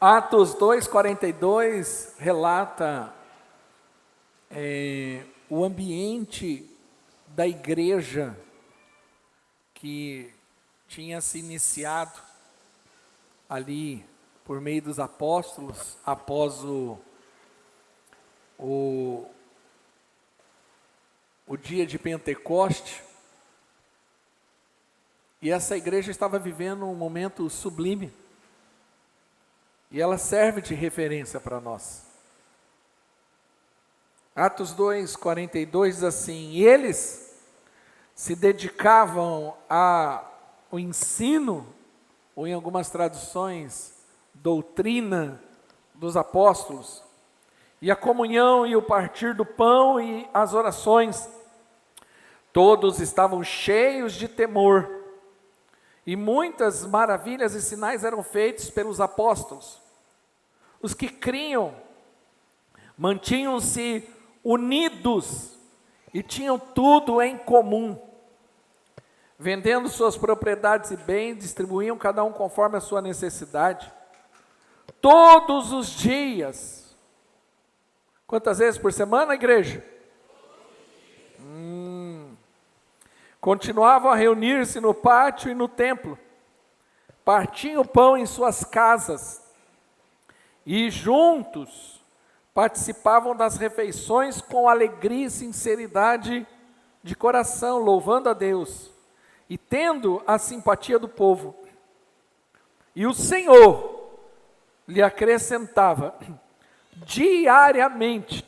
Atos 2:42 relata o ambiente da igreja que tinha se iniciado ali por meio dos apóstolos após o dia de Pentecoste. E essa igreja estava vivendo um momento sublime. E ela serve de referência para nós. Atos 2:42 diz assim: e eles se dedicavam ao ensino, ou em algumas traduções, doutrina dos apóstolos, e a comunhão e o partir do pão e as orações. Todos estavam cheios de temor, e muitas maravilhas e sinais eram feitos pelos apóstolos. Os que criam mantinham-se unidos e tinham tudo em comum. Vendendo suas propriedades e bens, distribuíam cada um conforme a sua necessidade. Todos os dias. Quantas vezes por semana, igreja? Continuavam a reunir-se no pátio e no templo. Partiam o pão em suas casas. E juntos participavam das refeições com alegria e sinceridade de coração, louvando a Deus e tendo a simpatia do povo. E o Senhor lhe acrescentava diariamente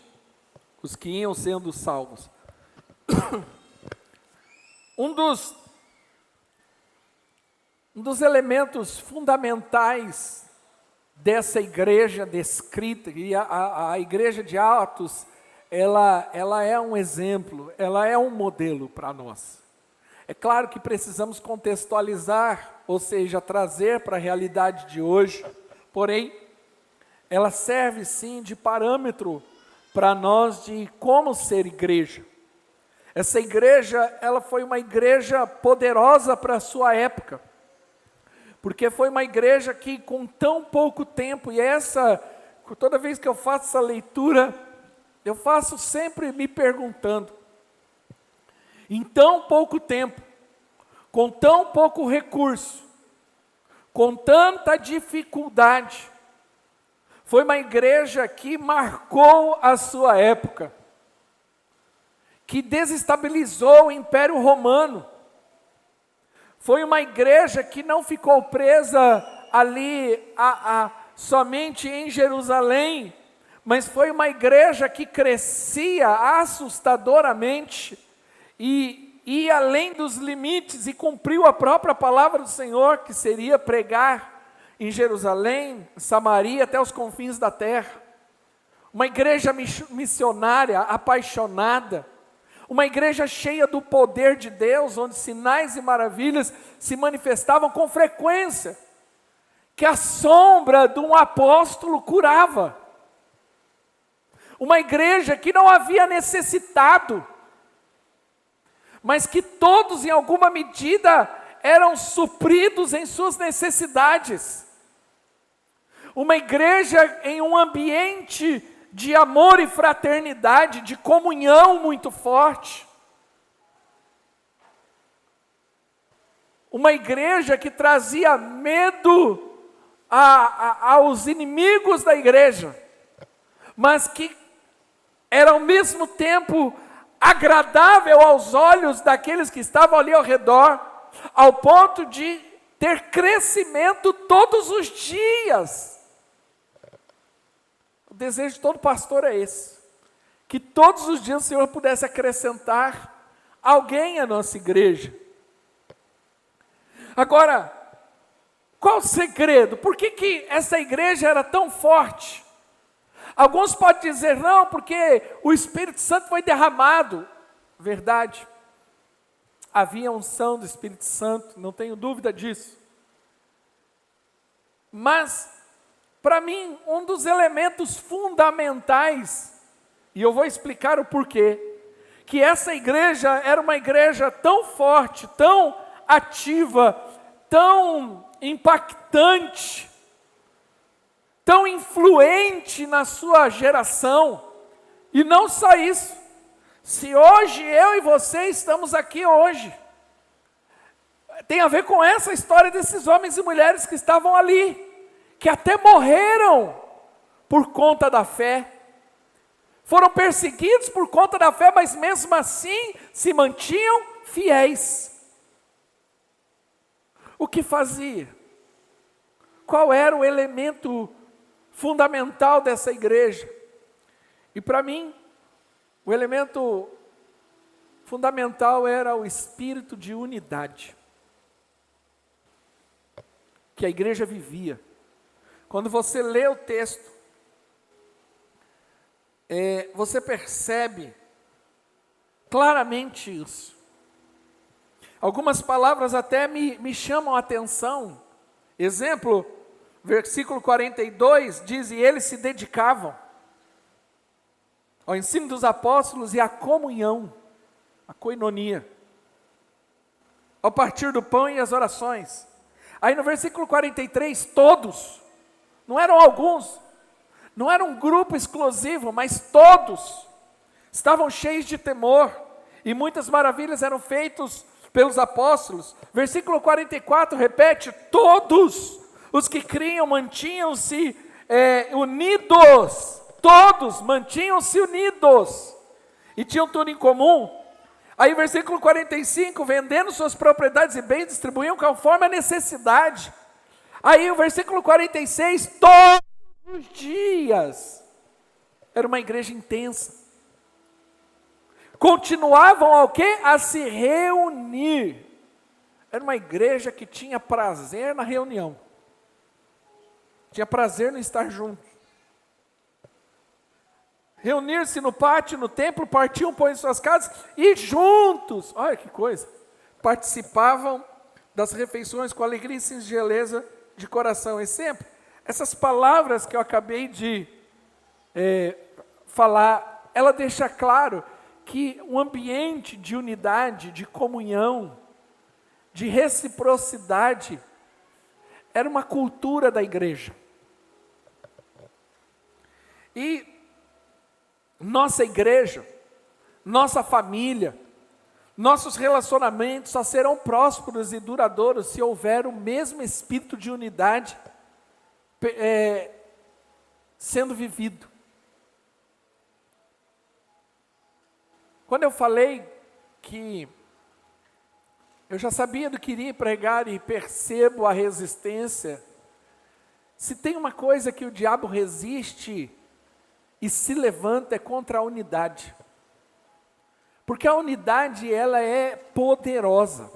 os que iam sendo salvos. Um dos elementos fundamentais dessa igreja descrita, e a igreja de Atos, ela é um exemplo, ela é um modelo para nós. É claro que precisamos contextualizar, ou seja, trazer para a realidade de hoje, porém, ela serve sim de parâmetro para nós de como ser igreja. Essa igreja, ela foi uma igreja poderosa para a sua época, porque foi uma igreja que com tão pouco tempo, e toda vez que eu faço essa leitura, eu faço sempre me perguntando, em tão pouco tempo, com tão pouco recurso, com tanta dificuldade, foi uma igreja que marcou a sua época, que desestabilizou o Império Romano. Foi uma igreja que não ficou presa ali somente em Jerusalém, mas foi uma igreja que crescia assustadoramente e ia além dos limites e cumpriu a própria palavra do Senhor, que seria pregar em Jerusalém, Samaria, até os confins da terra. Uma igreja missionária, apaixonada, uma igreja cheia do poder de Deus, onde sinais e maravilhas se manifestavam com frequência, que a sombra de um apóstolo curava. Uma igreja que não havia necessitado, mas que todos em alguma medida eram supridos em suas necessidades. Uma igreja em um ambiente de amor e fraternidade, de comunhão muito forte. Uma igreja que trazia medo aos inimigos da igreja, mas que era ao mesmo tempo agradável aos olhos daqueles que estavam ali ao redor, ao ponto de ter crescimento todos os dias. O desejo de todo pastor é esse, que todos os dias o Senhor pudesse acrescentar alguém à nossa igreja. Agora, qual o segredo? Por que essa igreja era tão forte? Alguns podem dizer, não, porque o Espírito Santo foi derramado. Verdade, havia unção do Espírito Santo, não tenho dúvida disso. Mas, para mim, um dos elementos fundamentais, e eu vou explicar o porquê, que essa igreja era uma igreja tão forte, tão ativa, tão impactante, tão influente na sua geração. E não só isso, se hoje eu e você estamos aqui hoje, tem a ver com essa história desses homens e mulheres que estavam ali, que até morreram por conta da fé, foram perseguidos por conta da fé, mas mesmo assim se mantinham fiéis. O que fazia? Qual era o elemento fundamental dessa igreja? E para mim, o elemento fundamental era o espírito de unidade que a igreja vivia. Quando você lê o texto, você percebe claramente isso. Algumas palavras até me chamam a atenção. Exemplo, versículo 42 diz: e eles se dedicavam ao ensino dos apóstolos e à comunhão, a koinonia, ao partir do pão e as orações. Aí no versículo 43, todos, não eram alguns, não era um grupo exclusivo, mas todos estavam cheios de temor, e muitas maravilhas eram feitas pelos apóstolos. Versículo 44 repete: todos os que criam mantinham-se unidos, todos mantinham-se unidos, e tinham tudo em comum. Aí versículo 45, vendendo suas propriedades e bens, distribuíam conforme a necessidade. Aí o versículo 46, todos os dias, era uma igreja intensa. Continuavam ao quê? A se reunir. Era uma igreja que tinha prazer na reunião. Tinha prazer no estar juntos. Reunir-se no pátio, no templo, partiam pão em suas casas e juntos, olha que coisa, participavam das refeições com alegria e singeleza de coração. E sempre, essas palavras que eu acabei de falar, ela deixa claro que um ambiente de unidade, de comunhão, de reciprocidade, era uma cultura da igreja. E nossa igreja, nossa família, nossos relacionamentos só serão prósperos e duradouros se houver o mesmo espírito de unidade sendo vivido. Quando eu falei que eu já sabia do que iria pregar e percebo a resistência, se tem uma coisa que o diabo resiste e se levanta é contra a unidade. Porque a unidade, ela é poderosa.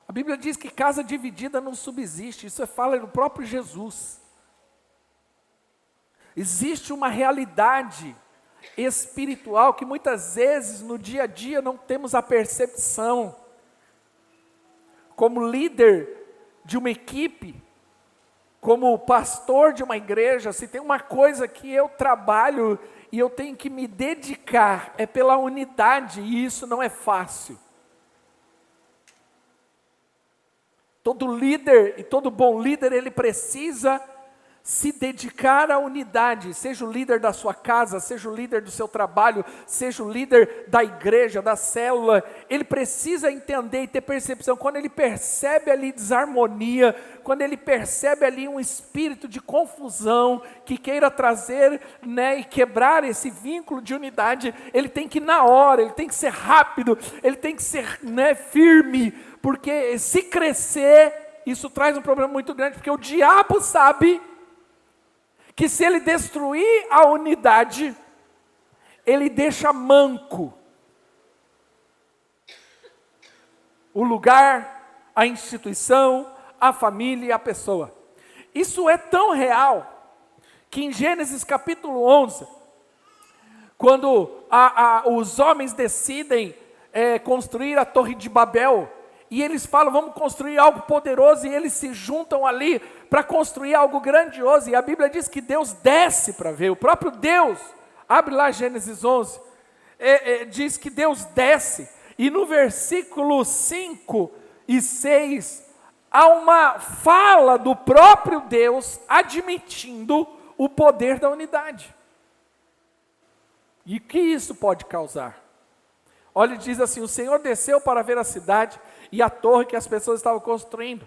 A Bíblia diz que casa dividida não subsiste, isso fala do próprio Jesus. Existe uma realidade espiritual que muitas vezes no dia a dia não temos a percepção. Como líder de uma equipe, como pastor de uma igreja, se tem uma coisa que eu trabalho e eu tenho que me dedicar, é pela unidade, e isso não é fácil. Todo líder e todo bom líder, ele precisa se dedicar à unidade, seja o líder da sua casa, seja o líder do seu trabalho, seja o líder da igreja, da célula, ele precisa entender e ter percepção, quando ele percebe ali desarmonia, quando ele percebe ali um espírito de confusão, que queira trazer, e quebrar esse vínculo de unidade, ele tem que ir na hora, ele tem que ser rápido, ele tem que ser firme, porque se crescer, isso traz um problema muito grande, porque o diabo sabe que se ele destruir a unidade, ele deixa manco o lugar, a instituição, a família e a pessoa. Isso é tão real, que em Gênesis capítulo 11, quando os homens decidem construir a Torre de Babel, e eles falam, vamos construir algo poderoso, e eles se juntam ali para construir algo grandioso, e a Bíblia diz que Deus desce para ver, o próprio Deus, abre lá Gênesis 11, diz que Deus desce, e no versículo 5 e 6, há uma fala do próprio Deus admitindo o poder da unidade. E o que isso pode causar? Olha, diz assim: o Senhor desceu para ver a cidade e a torre que as pessoas estavam construindo.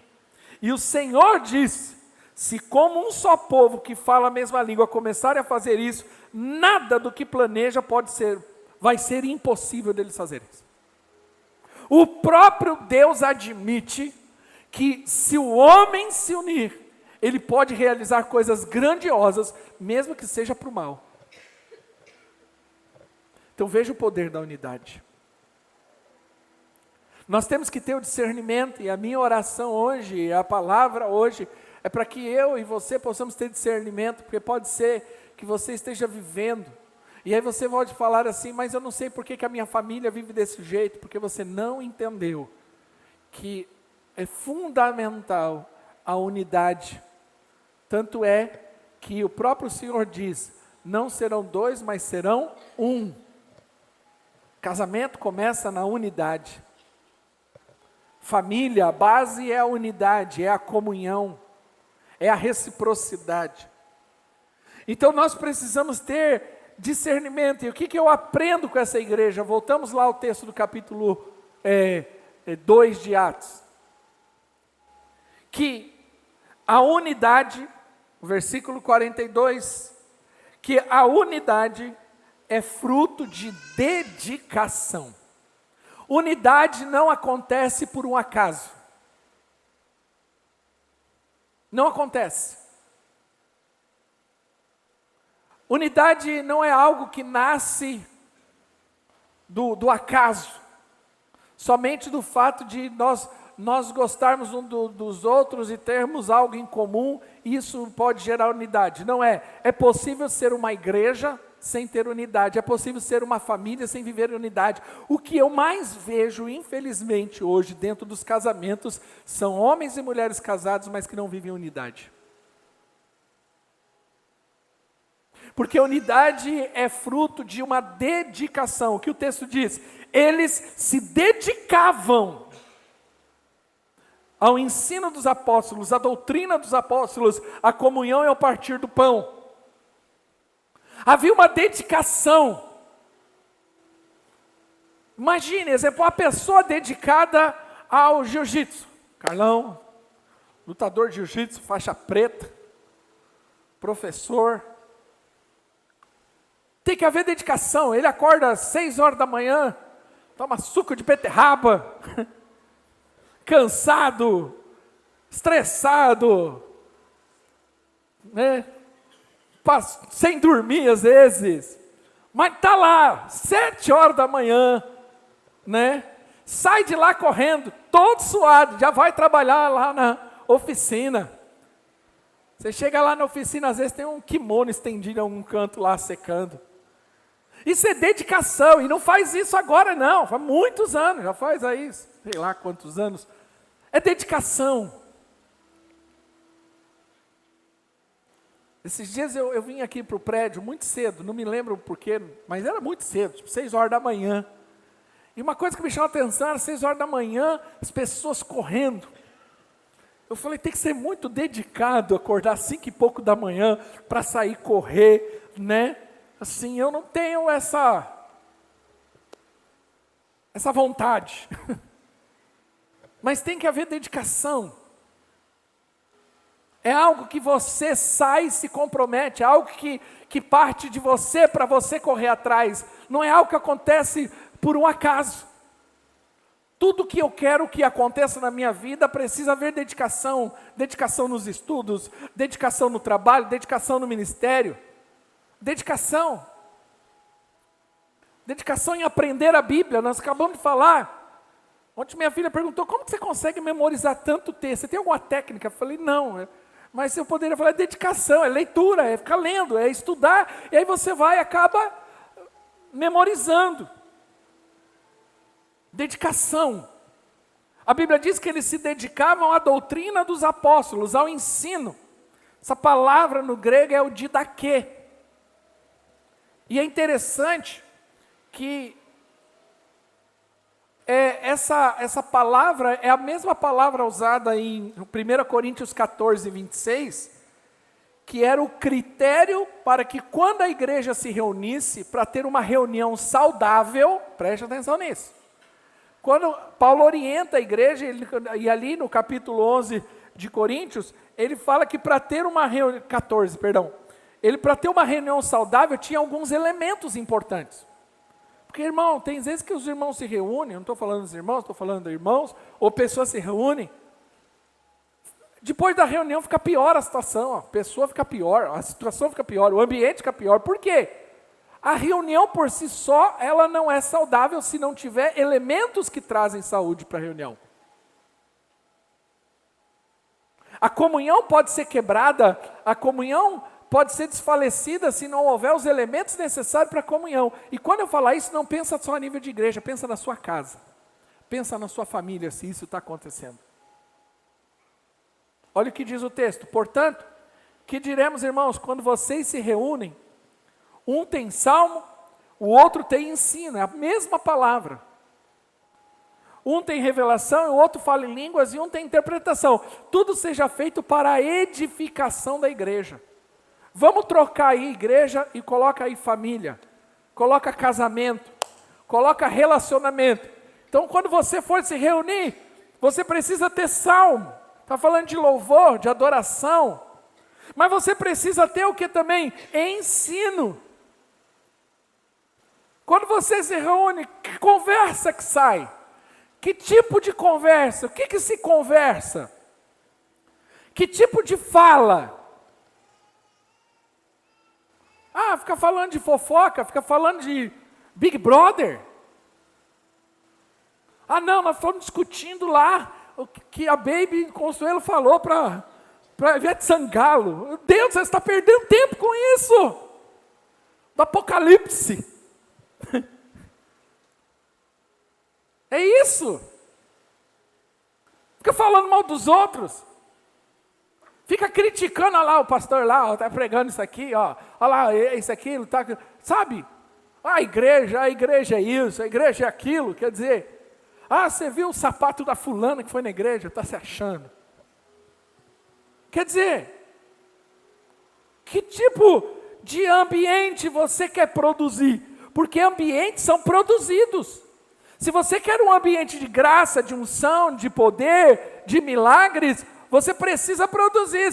E o Senhor disse: se como um só povo que fala a mesma língua começarem a fazer isso, nada do que planeja vai ser impossível deles fazer isso. O próprio Deus admite que se o homem se unir, ele pode realizar coisas grandiosas, mesmo que seja para o mal. Então veja o poder da unidade. Nós temos que ter o discernimento, e a minha oração hoje, a palavra hoje, é para que eu e você possamos ter discernimento, porque pode ser que você esteja vivendo, e aí você pode falar assim: mas eu não sei por que a minha família vive desse jeito, porque você não entendeu que é fundamental a unidade. Tanto é que o próprio Senhor diz: não serão dois, mas serão um. Casamento começa na unidade. Família, a base é a unidade, é a comunhão, é a reciprocidade. Então nós precisamos ter discernimento. E o que eu aprendo com essa igreja? Voltamos lá ao texto do capítulo 2 de Atos. Que a unidade, versículo 42, que a unidade é fruto de dedicação. Unidade não acontece por um acaso. Não acontece. Unidade não é algo que nasce do acaso. Somente do fato de nós gostarmos dos outros e termos algo em comum, isso pode gerar unidade. Não é. É possível ser uma igreja sem ter unidade. É possível ser uma família sem viver unidade. O que eu mais vejo, infelizmente, hoje, dentro dos casamentos, são homens e mulheres casados, mas que não vivem unidade. Porque unidade é fruto de uma dedicação. O que o texto diz? Eles se dedicavam ao ensino dos apóstolos, à doutrina dos apóstolos, à comunhão e ao partir do pão. Havia uma dedicação. Imagine, exemplo, uma pessoa dedicada ao jiu-jitsu. Carlão, lutador de jiu-jitsu, faixa preta, professor. Tem que haver dedicação. Ele acorda às 6 horas da manhã, toma suco de beterraba, cansado, estressado, né? Sem dormir às vezes, mas está lá, 7 horas da manhã, né? Sai de lá correndo, todo suado, já vai trabalhar lá na oficina. Você chega lá na oficina, às vezes tem um kimono estendido em algum canto lá secando. Isso é dedicação, e não faz isso agora não, faz muitos anos, já faz aí, sei lá quantos anos. É dedicação. Esses dias eu vim aqui para o prédio muito cedo, não me lembro porquê, mas era muito cedo, tipo 6 horas da manhã. E uma coisa que me chamou a atenção era 6 horas da manhã, as pessoas correndo. Eu falei, tem que ser muito dedicado, acordar 5 e pouco da manhã para sair correr, né? Assim, eu não tenho essa vontade. Mas tem que haver dedicação. É algo que você sai e se compromete, é algo que parte de você para você correr atrás. Não é algo que acontece por um acaso. Tudo que eu quero que aconteça na minha vida precisa haver dedicação. Dedicação nos estudos, dedicação no trabalho, dedicação no ministério. Dedicação. Dedicação em aprender a Bíblia, nós acabamos de falar. Ontem minha filha perguntou, como que você consegue memorizar tanto texto? Você tem alguma técnica? Eu falei, não. Mas eu poderia falar, é dedicação, é leitura, é ficar lendo, é estudar. E aí você vai e acaba memorizando. Dedicação. A Bíblia diz que eles se dedicavam à doutrina dos apóstolos, ao ensino. Essa palavra no grego é o didaquê. E é interessante que essa palavra é a mesma palavra usada em 1 Coríntios 14, 26, que era o critério para que quando a igreja se reunisse, para ter uma reunião saudável, preste atenção nisso. Quando Paulo orienta a igreja, e ali no capítulo 11 de Coríntios, ele fala que para ter uma reunião, 14, perdão, para ter uma reunião saudável tinha alguns elementos importantes. Porque, irmão, tem vezes que os irmãos se reúnem, eu não estou falando dos irmãos, estou falando de irmãos, ou pessoas se reúnem, depois da reunião fica pior a situação, a pessoa fica pior, a situação fica pior, o ambiente fica pior. Por quê? A reunião por si só, ela não é saudável se não tiver elementos que trazem saúde para a reunião. A comunhão pode ser quebrada, a comunhão pode ser desfalecida se não houver os elementos necessários para a comunhão. E quando eu falar isso, não pensa só a nível de igreja, pensa na sua casa. Pensa na sua família, se isso está acontecendo. Olha o que diz o texto. Portanto, que diremos, irmãos, quando vocês se reúnem, um tem salmo, o outro tem ensino, é a mesma palavra. Um tem revelação, o outro fala em línguas, e um tem interpretação. Tudo seja feito para a edificação da igreja. Vamos trocar aí igreja e coloca aí família, coloca casamento, coloca relacionamento. Então, quando você for se reunir, você precisa ter salmo. Está falando de louvor, de adoração. Mas você precisa ter o que também? Ensino. Quando você se reúne, que conversa que sai? Que tipo de conversa? O que se conversa? Que tipo de fala? Fica falando de fofoca, fica falando de Big Brother. Não, nós fomos discutindo lá o que a Baby Consuelo falou para Ivete Sangalo. Deus, você está perdendo tempo com isso. Do Apocalipse. É isso. Fica falando mal dos outros. Fica criticando, olha lá o pastor lá, está pregando isso aqui, olha lá, isso aquilo, tá, sabe? A igreja é isso, a igreja é aquilo, quer dizer... você viu o sapato da fulana que foi na igreja, está se achando. Quer dizer, que tipo de ambiente você quer produzir? Porque ambientes são produzidos. Se você quer um ambiente de graça, de unção, de poder, de milagres, você precisa produzir.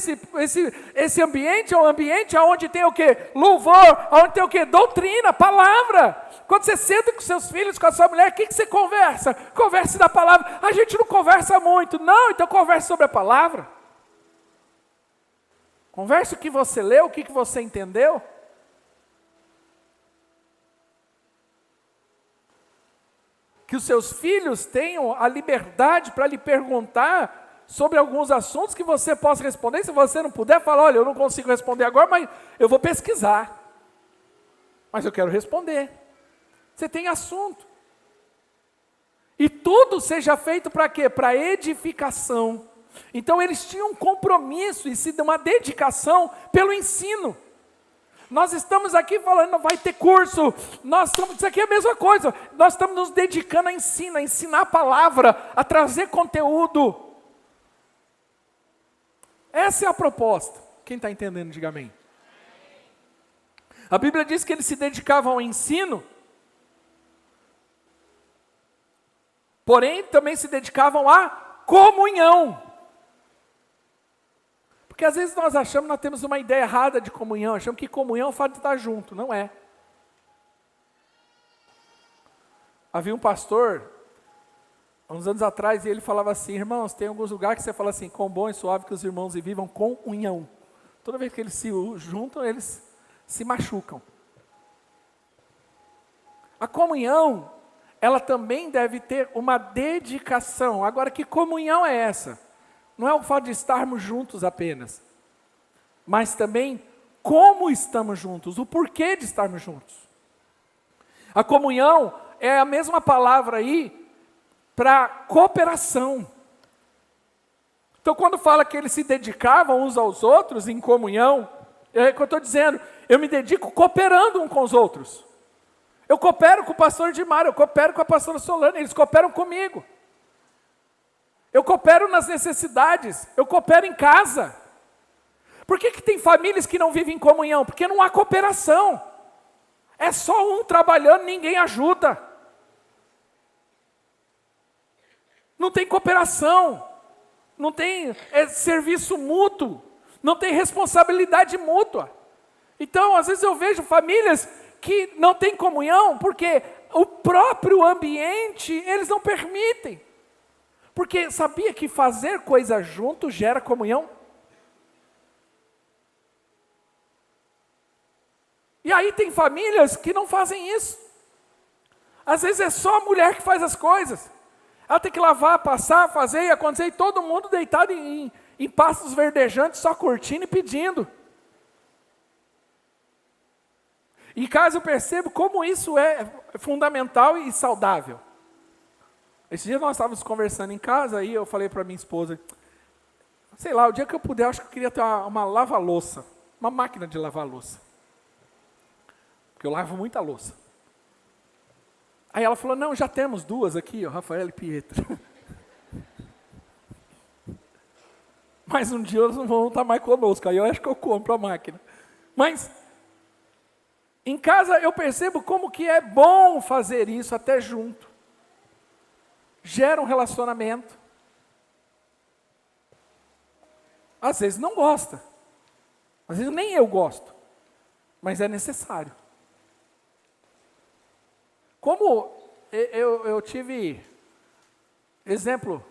Esse ambiente é um ambiente onde tem o quê? Louvor, onde tem o quê? Doutrina, palavra. Quando você senta com seus filhos, com a sua mulher, o que você conversa? Converse da palavra. A gente não conversa muito. Não, então converse sobre a palavra. Converse o que você leu, o que você entendeu. Que os seus filhos tenham a liberdade para lhe perguntar sobre alguns assuntos que você possa responder. Se você não puder, fala, olha, eu não consigo responder agora, mas eu vou pesquisar. Mas eu quero responder. Você tem assunto. E tudo seja feito para quê? Para edificação. Então eles tinham um compromisso e uma dedicação pelo ensino. Nós estamos aqui falando, não vai ter curso, isso aqui é a mesma coisa. Nós estamos nos dedicando a ensinar a palavra, a trazer conteúdo. Essa é a proposta. Quem está entendendo, diga amém. A Bíblia diz que eles se dedicavam ao ensino, porém também se dedicavam à comunhão. Porque às vezes nós achamos, nós temos uma ideia errada de comunhão, achamos que comunhão é o fato de estar junto, não é. Havia um pastor, há uns anos atrás, e ele falava assim, irmãos, tem alguns lugares que você fala assim, quão bom e suave que os irmãos vivam com unhão. Toda vez que eles se juntam, eles se machucam. A comunhão, ela também deve ter uma dedicação. Agora, que comunhão é essa? Não é o fato de estarmos juntos apenas, mas também como estamos juntos, o porquê de estarmos juntos. A comunhão é a mesma palavra aí para cooperação. Então, quando fala que eles se dedicavam uns aos outros em comunhão, é o que eu estou dizendo, eu me dedico cooperando uns com os outros. Eu coopero com o pastor Edmar, eu coopero com a pastora Solane, eles cooperam comigo. Eu coopero nas necessidades, eu coopero em casa. Por que tem famílias que não vivem em comunhão? Porque não há cooperação. É só um trabalhando, ninguém ajuda. Não tem cooperação, não tem serviço mútuo, não tem responsabilidade mútua. Então, às vezes eu vejo famílias que não têm comunhão porque o próprio ambiente eles não permitem. Porque sabia que fazer coisa junto gera comunhão? E aí tem famílias que não fazem isso. Às vezes é só a mulher que faz as coisas. Ela tem que lavar, passar, fazer e acontecer, e todo mundo deitado em pastos verdejantes, só curtindo e pedindo. Em casa eu percebo como isso é fundamental e saudável. Esse dia nós estávamos conversando em casa, e eu falei para minha esposa, sei lá, o dia que eu puder, acho que eu queria ter uma lava-louça, uma máquina de lavar louça. Porque eu lavo muita louça. Aí ela falou, não, já temos duas aqui, ó, Rafael e Pietro. Mas um dia eles não vão estar mais conosco, aí eu acho que eu compro a máquina. Mas, em casa eu percebo como que é bom fazer isso até junto. Gera um relacionamento. Às vezes não gosta. Às vezes nem eu gosto. Mas é necessário. Como eu tive exemplo,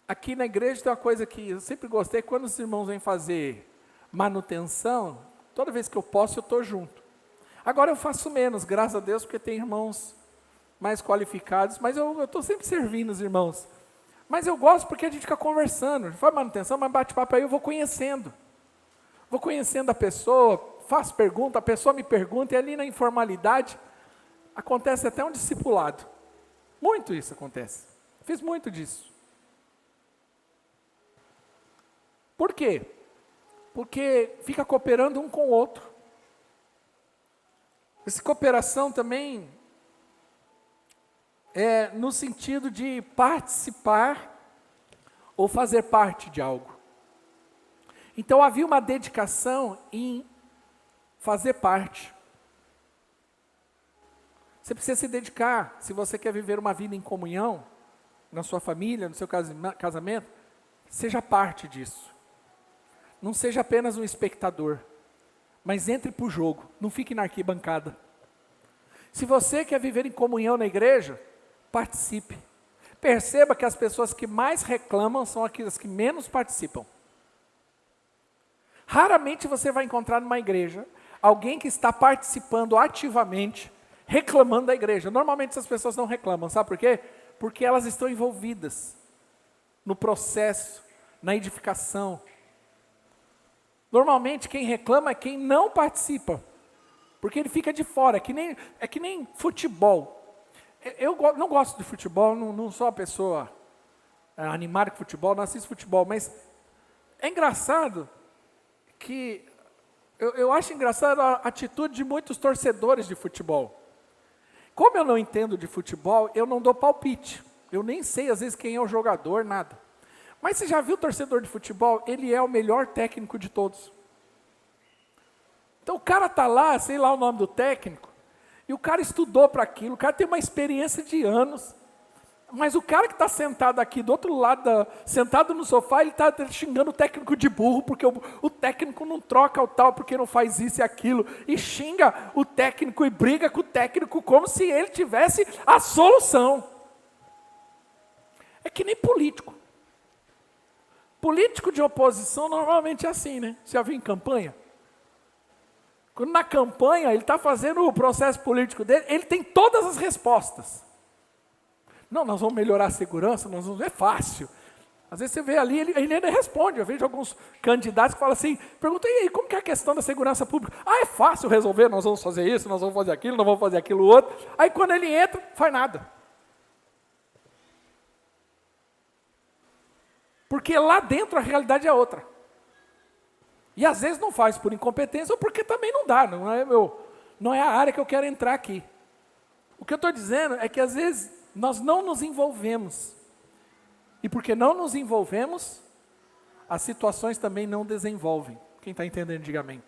aqui na igreja tem uma coisa que eu sempre gostei, quando os irmãos vêm fazer manutenção, toda vez que eu posso eu estou junto. Agora eu faço menos, graças a Deus, porque tem irmãos mais qualificados, mas eu estou sempre servindo os irmãos. Mas eu gosto porque a gente fica conversando, faz manutenção, mas bate-papo aí eu vou conhecendo. Vou conhecendo a pessoa, faço pergunta, a pessoa me pergunta, e ali na informalidade, acontece até um discipulado. Muito isso acontece. Fiz muito disso. Por quê? Porque fica cooperando um com o outro. Essa cooperação também é no sentido de participar ou fazer parte de algo. Então havia uma dedicação em fazer parte. Você precisa se dedicar, se você quer viver uma vida em comunhão, na sua família, no seu casamento, seja parte disso. Não seja apenas um espectador, mas entre para o jogo, não fique na arquibancada. Se você quer viver em comunhão na igreja, participe. Perceba que as pessoas que mais reclamam são aquelas que menos participam. Raramente você vai encontrar numa igreja alguém que está participando ativamente, reclamando da igreja. Normalmente essas pessoas não reclamam, sabe por quê? Porque elas estão envolvidas no processo, na edificação. Normalmente quem reclama é quem não participa, porque ele fica de fora, é que nem futebol. Eu não gosto de futebol, não sou uma pessoa animada com futebol, não assisto futebol, mas é engraçado que, eu acho engraçado a atitude de muitos torcedores de futebol. Como eu não entendo de futebol, eu não dou palpite. Eu nem sei, às vezes, quem é o jogador, nada. Mas você já viu o torcedor de futebol? Ele é o melhor técnico de todos. Então o cara está lá, sei lá o nome do técnico, e o cara estudou para aquilo, o cara tem uma experiência de anos. Mas o cara que está sentado aqui do outro lado, sentado no sofá, ele está xingando o técnico de burro, porque o técnico não troca o tal, porque não faz isso e aquilo, e xinga o técnico e briga com o técnico como se ele tivesse a solução. É que nem político. Político de oposição normalmente é assim, né? Você já viu em campanha? Quando na campanha ele está fazendo o processo político dele, ele tem todas as respostas. Não, nós vamos melhorar a segurança, é fácil. Às vezes você vê ali, ele ainda responde. Eu vejo alguns candidatos que falam assim, perguntam, e aí, como que é a questão da segurança pública? Ah, é fácil resolver, nós vamos fazer isso, nós vamos fazer aquilo, nós vamos fazer aquilo outro. Aí quando ele entra, faz nada. Porque lá dentro a realidade é outra. E às vezes não faz por incompetência ou porque também não dá, não é a área que eu quero entrar aqui. O que eu estou dizendo é que às vezes nós não nos envolvemos. E porque não nos envolvemos, as situações também não desenvolvem. Quem está entendendo, diga amém.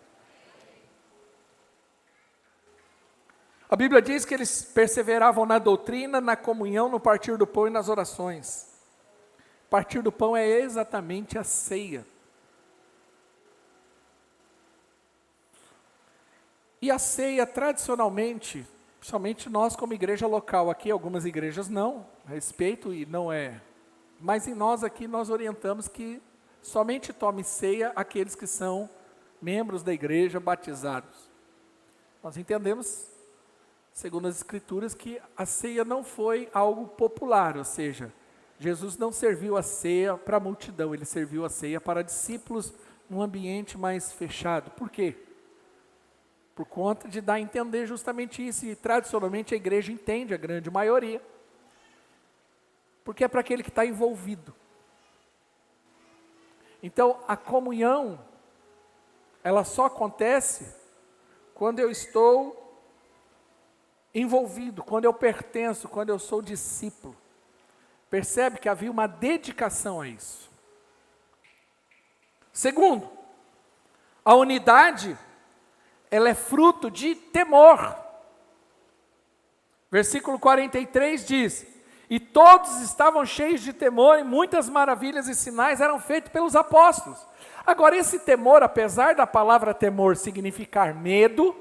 A Bíblia diz que eles perseveravam na doutrina, na comunhão, no partir do pão e nas orações. Partir do pão é exatamente a ceia. E a ceia, tradicionalmente, principalmente nós como igreja local, aqui algumas igrejas não, respeito e não é. Mas em nós aqui, nós orientamos que somente tome ceia aqueles que são membros da igreja batizados. Nós entendemos, segundo as Escrituras, que a ceia não foi algo popular, ou seja, Jesus não serviu a ceia para a multidão, ele serviu a ceia para discípulos num ambiente mais fechado. Por quê? Por conta de dar a entender justamente isso, e tradicionalmente a igreja entende, a grande maioria, porque é para aquele que está envolvido. Então, a comunhão, ela só acontece quando eu estou envolvido, quando eu pertenço, quando eu sou discípulo. Percebe que havia uma dedicação a isso. Segundo, a unidade, ela é fruto de temor. Versículo 43 diz: e todos estavam cheios de temor, e muitas maravilhas e sinais eram feitos pelos apóstolos. Agora, esse temor, apesar da palavra temor significar medo,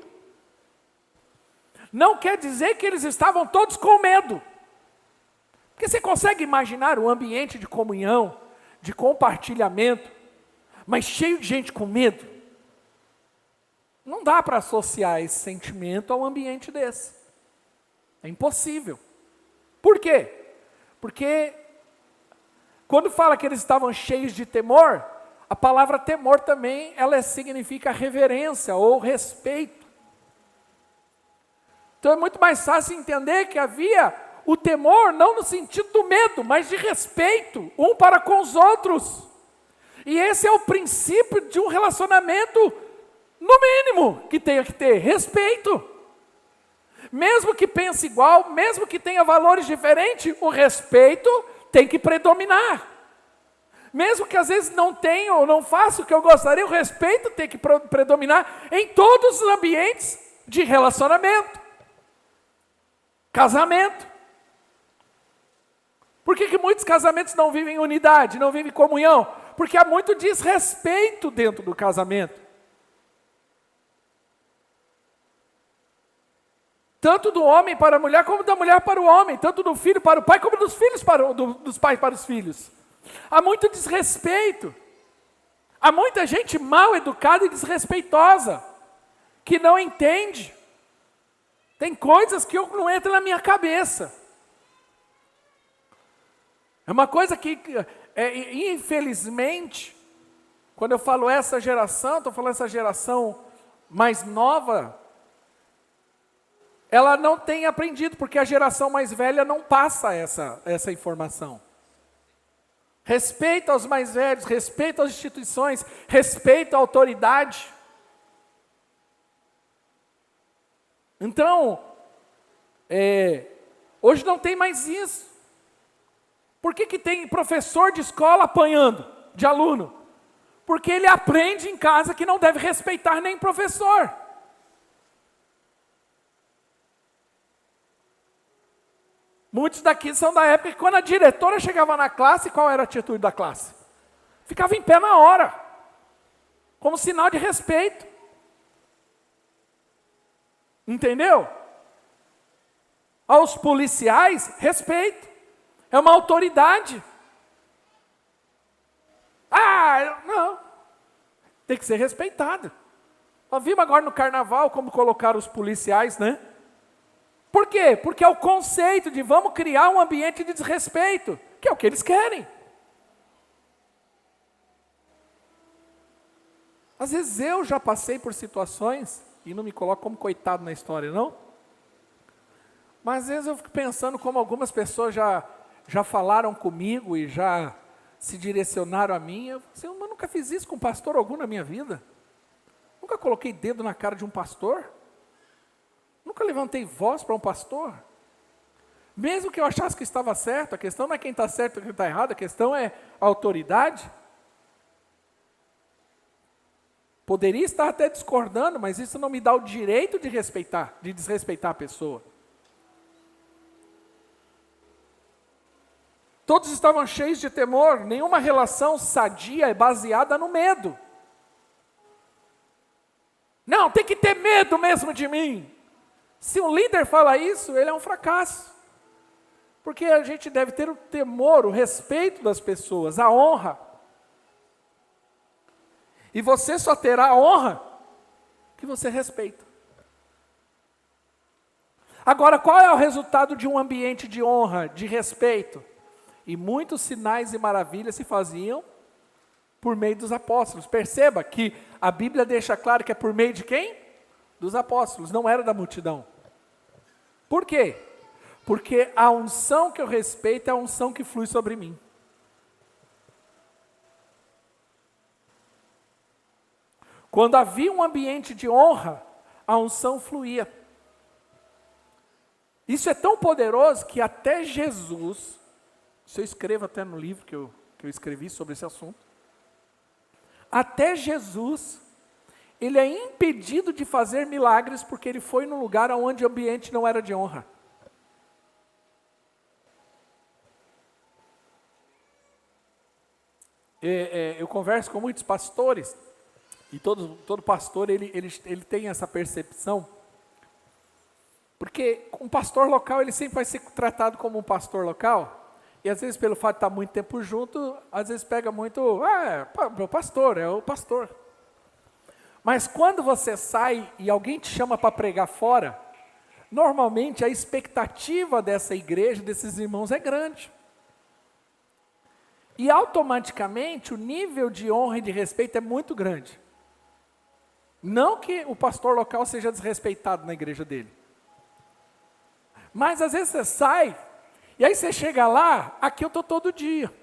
não quer dizer que eles estavam todos com medo. Porque você consegue imaginar um ambiente de comunhão, de compartilhamento, mas cheio de gente com medo? Não dá para associar esse sentimento a um ambiente desse. É impossível. Por quê? Porque quando fala que eles estavam cheios de temor, a palavra temor também, ela significa reverência ou respeito. Então é muito mais fácil entender que havia o temor não no sentido do medo, mas de respeito, um para com os outros. E esse é o princípio de um relacionamento, no mínimo, que tenha que ter respeito. Mesmo que pense igual, mesmo que tenha valores diferentes, o respeito tem que predominar. Mesmo que às vezes não tenha ou não faça o que eu gostaria, o respeito tem que predominar em todos os ambientes de relacionamento. Casamento. Por que muitos casamentos não vivem unidade, não vivem comunhão? Porque há muito desrespeito dentro do casamento. Tanto do homem para a mulher, como da mulher para o homem. Tanto do filho para o pai, como dos filhos dos pais para os filhos. Há muito desrespeito. Há muita gente mal educada e desrespeitosa, que não entende. Tem coisas que não entram na minha cabeça. É uma coisa que, infelizmente, quando eu falo essa geração, estou falando essa geração mais nova, ela não tem aprendido, porque a geração mais velha não passa essa informação. Respeito aos mais velhos, respeito às instituições, respeito à autoridade. Então, hoje não tem mais isso. Por que tem professor de escola apanhando de aluno? Porque ele aprende em casa que não deve respeitar nem professor. Muitos daqui são da época que quando a diretora chegava na classe, qual era a atitude da classe? Ficava em pé na hora, como sinal de respeito. Entendeu? Aos policiais, respeito. É uma autoridade. Não. Tem que ser respeitado. Nós vimos agora no carnaval como colocaram os policiais, né? Por quê? Porque é o conceito de vamos criar um ambiente de desrespeito, que é o que eles querem. Às vezes eu já passei por situações, e não me coloco como coitado na história, não. Mas às vezes eu fico pensando como algumas pessoas já falaram comigo e já se direcionaram a mim. Eu nunca fiz isso com pastor algum na minha vida. Nunca coloquei dedo na cara de um pastor. Nunca levantei voz para um pastor. Mesmo que eu achasse que estava certo, a questão não é quem está certo ou quem está errado, a questão é a autoridade. Poderia estar até discordando, mas isso não me dá o direito de desrespeitar a pessoa. Todos estavam cheios de temor, nenhuma relação sadia é baseada no medo. Não, tem que ter medo mesmo de mim. Se um líder fala isso, ele é um fracasso. Porque a gente deve ter o temor, o respeito das pessoas, a honra. E você só terá a honra que você respeita. Agora, qual é o resultado de um ambiente de honra, de respeito? E muitos sinais e maravilhas se faziam por meio dos apóstolos. Perceba que a Bíblia deixa claro que é por meio de quem? Dos apóstolos, não era da multidão. Por quê? Porque a unção que eu respeito é a unção que flui sobre mim. Quando havia um ambiente de honra, a unção fluía. Isso é tão poderoso que até Jesus, isso eu escrevo até no livro que eu escrevi sobre esse assunto, até Jesus, ele é impedido de fazer milagres porque ele foi num lugar onde o ambiente não era de honra. Eu converso com muitos pastores, e todo pastor ele tem essa percepção, porque um pastor local ele sempre vai ser tratado como um pastor local, e às vezes pelo fato de estar muito tempo junto, às vezes pega muito, o pastor, é o pastor. Mas quando você sai e alguém te chama para pregar fora, normalmente a expectativa dessa igreja, desses irmãos é grande. E automaticamente o nível de honra e de respeito é muito grande. Não que o pastor local seja desrespeitado na igreja dele. Mas às vezes você sai, e aí você chega lá, aqui eu estou todo dia.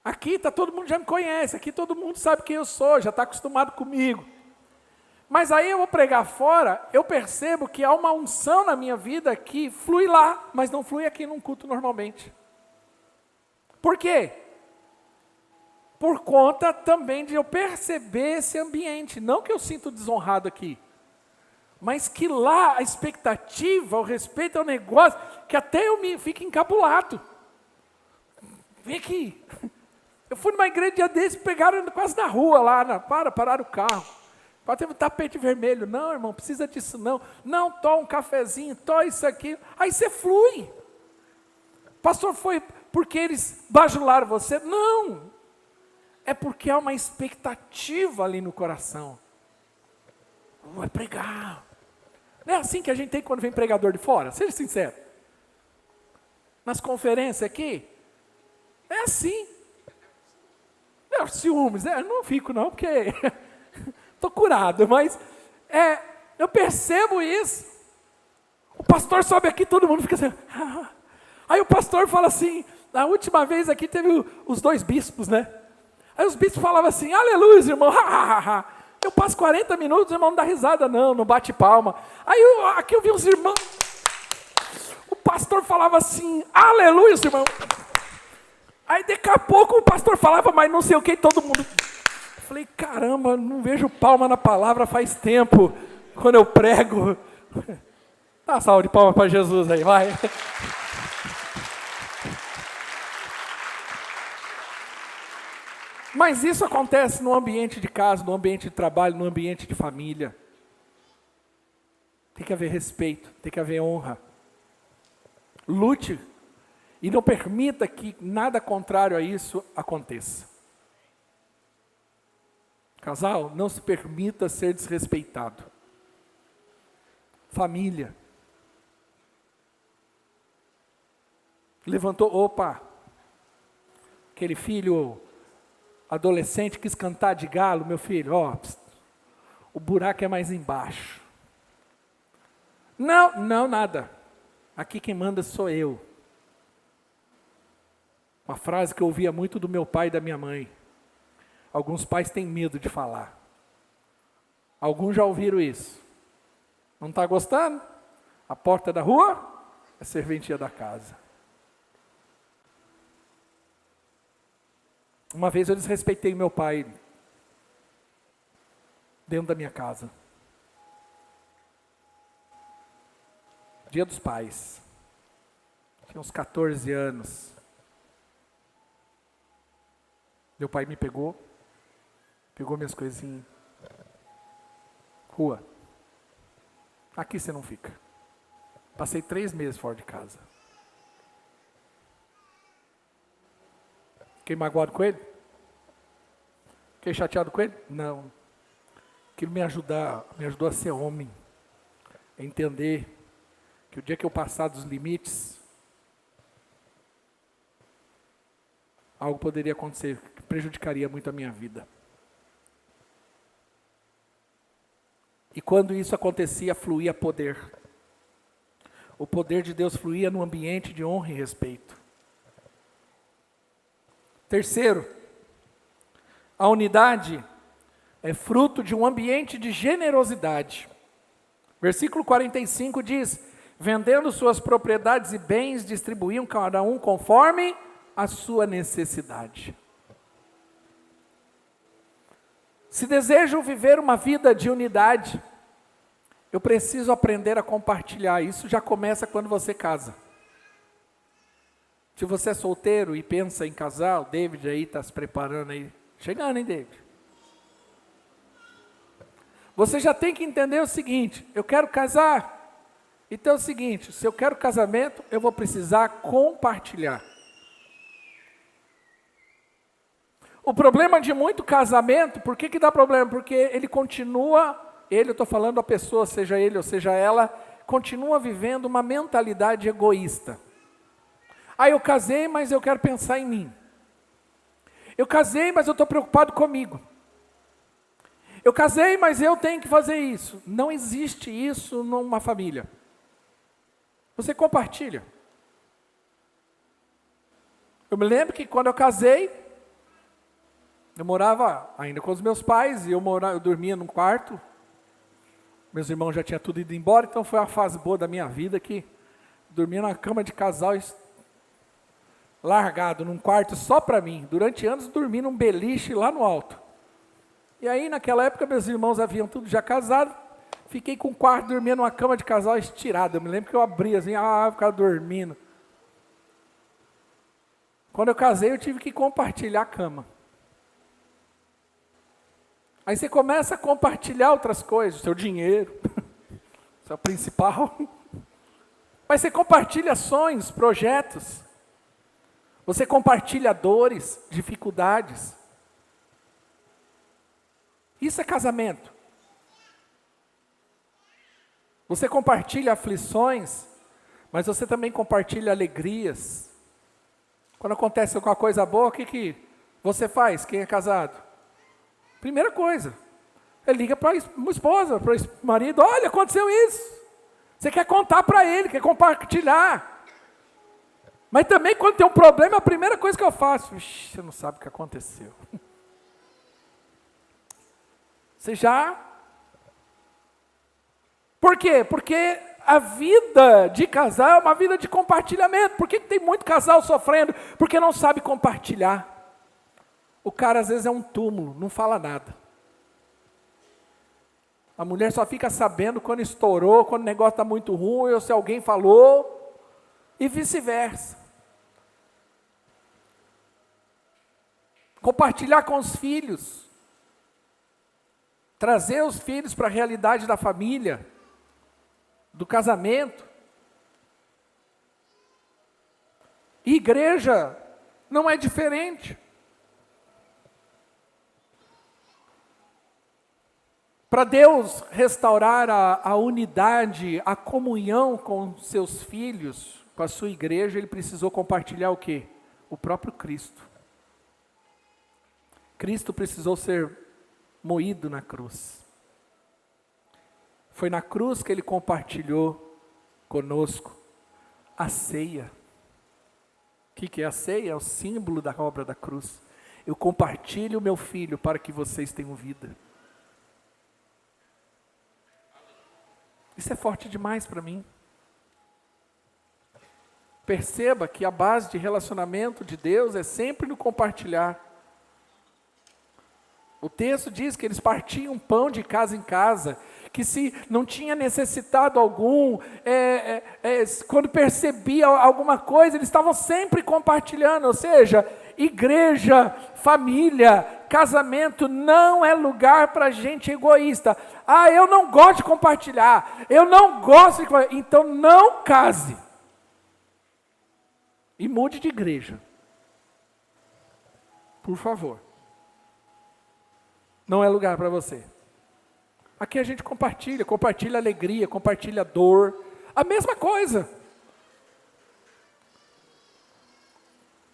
Aqui todo mundo já me conhece, aqui todo mundo sabe quem eu sou, já está acostumado comigo. Mas aí eu vou pregar fora, eu percebo que há uma unção na minha vida que flui lá, mas não flui aqui num culto normalmente. Por quê? Por conta também de eu perceber esse ambiente. Não que eu sinto desonrado aqui, mas que lá a expectativa, o respeito ao negócio, que até eu fico encabulado. Vem aqui. Eu fui numa igreja dia desse, pegaram quase na rua lá, pararam o carro. Teve um tapete vermelho. Não, irmão, precisa disso não. Não, toma um cafezinho, toma isso aqui. Aí você flui. Pastor, foi porque eles bajularam você? Não. É porque há uma expectativa ali no coração. Vai pregar. Não é assim que a gente tem quando vem pregador de fora? Seja sincero. Nas conferências aqui, é assim. É ciúmes, né? Eu não fico não, porque estou curado, mas eu percebo isso. O pastor sobe aqui, todo mundo fica assim. Aí o pastor fala assim, na última vez aqui teve os 2 bispos, né? Aí os bispos falavam assim, aleluia, irmão, Eu passo 40 minutos, o irmão não dá risada não bate palma. Aí aqui eu vi os irmãos, o pastor falava assim, aleluia, irmão. Aí daqui a pouco o pastor falava, mas não sei o que, todo mundo. Eu falei, caramba, não vejo palma na palavra faz tempo, quando eu prego. Dá uma salva de palma para Jesus aí, vai. Mas isso acontece no ambiente de casa, no ambiente de trabalho, no ambiente de família. Tem que haver respeito, tem que haver honra. Lute e não permita que nada contrário a isso aconteça. Casal, não se permita ser desrespeitado. Família. Levantou, opa, aquele filho adolescente quis cantar de galo, meu filho, o buraco é mais embaixo. Não, nada. Aqui quem manda sou eu. Uma frase que eu ouvia muito do meu pai e da minha mãe. Alguns pais têm medo de falar. Alguns já ouviram isso. Não está gostando? A porta da rua a serventia da casa. Uma vez eu desrespeitei meu pai dentro da minha casa. Dia dos Pais. Tinha uns 14 anos. Meu pai me pegou minhas coisinhas. Rua. Aqui você não fica. Passei 3 meses fora de casa. Fiquei magoado com ele? Fiquei chateado com ele? Não. Aquilo me ajudou a ser homem. A entender que o dia que eu passar dos limites, algo poderia acontecer que prejudicaria muito a minha vida. E quando isso acontecia, fluía poder. O poder de Deus fluía num ambiente de honra e respeito. Terceiro, a unidade é fruto de um ambiente de generosidade. Versículo 45 diz: vendendo suas propriedades e bens, distribuíam cada um conforme a sua necessidade. Se desejo viver uma vida de unidade, eu preciso aprender a compartilhar. Isso já começa quando você casa. Se você é solteiro e pensa em casar, o David aí está se preparando aí. Chegando, hein, David? Você já tem que entender o seguinte: eu quero casar. Então é o seguinte, se eu quero casamento, eu vou precisar compartilhar. O problema de muito casamento, por que dá problema? Porque ele continua, eu estou falando a pessoa, seja ele ou seja ela, continua vivendo uma mentalidade egoísta. Eu casei, mas eu quero pensar em mim. Eu casei, mas eu estou preocupado comigo. Eu casei, mas eu tenho que fazer isso. Não existe isso numa família. Você compartilha. Eu me lembro que quando eu casei, eu morava ainda com os meus pais, e eu dormia num quarto. Meus irmãos já tinham tudo ido embora, então foi uma fase boa da minha vida que dormia na cama de casal largado, num quarto só para mim. Durante anos dormi num beliche lá no alto. E aí naquela época meus irmãos haviam tudo já casado, fiquei com o quarto dormindo numa cama de casal estirada. Eu me lembro que eu abria assim, ficava dormindo. Quando eu casei eu tive que compartilhar a cama. Aí você começa a compartilhar outras coisas, seu dinheiro, seu principal. Mas você compartilha sonhos, projetos. Você compartilha dores, dificuldades. Isso é casamento. Você compartilha aflições, mas você também compartilha alegrias. Quando acontece alguma coisa boa, o que você faz, quem é casado? Primeira coisa, ele liga para a esposa, para o marido: olha, aconteceu isso. Você quer contar para ele, quer compartilhar. Mas também quando tem um problema, a primeira coisa que eu faço: você não sabe o que aconteceu. Você já... Por quê? Porque a vida de casal é uma vida de compartilhamento. Por que tem muito casal sofrendo? Porque não sabe compartilhar. O cara às vezes é um túmulo, não fala nada. A mulher só fica sabendo quando estourou, quando o negócio está muito ruim, ou se alguém falou, e vice-versa. Compartilhar com os filhos. Trazer os filhos para a realidade da família, do casamento. E igreja não é diferente. Para Deus restaurar a unidade, a comunhão com seus filhos, com a sua igreja, Ele precisou compartilhar o quê? O próprio Cristo. Cristo precisou ser moído na cruz. Foi na cruz que Ele compartilhou conosco a ceia. O que é a ceia? É o símbolo da obra da cruz. Eu compartilho o meu filho para que vocês tenham vida. Isso é forte demais para mim. Perceba que a base de relacionamento de Deus é sempre no compartilhar. O texto diz que eles partiam pão de casa em casa, que se não tinha necessitado algum, quando percebia alguma coisa, eles estavam sempre compartilhando. Ou seja, igreja, família, casamento não é lugar para gente egoísta. Ah, eu não gosto de compartilhar, eu não gosto de... Então não case. E mude de igreja. Por favor. Não é lugar para você. Aqui a gente compartilha alegria, compartilha dor. A mesma coisa.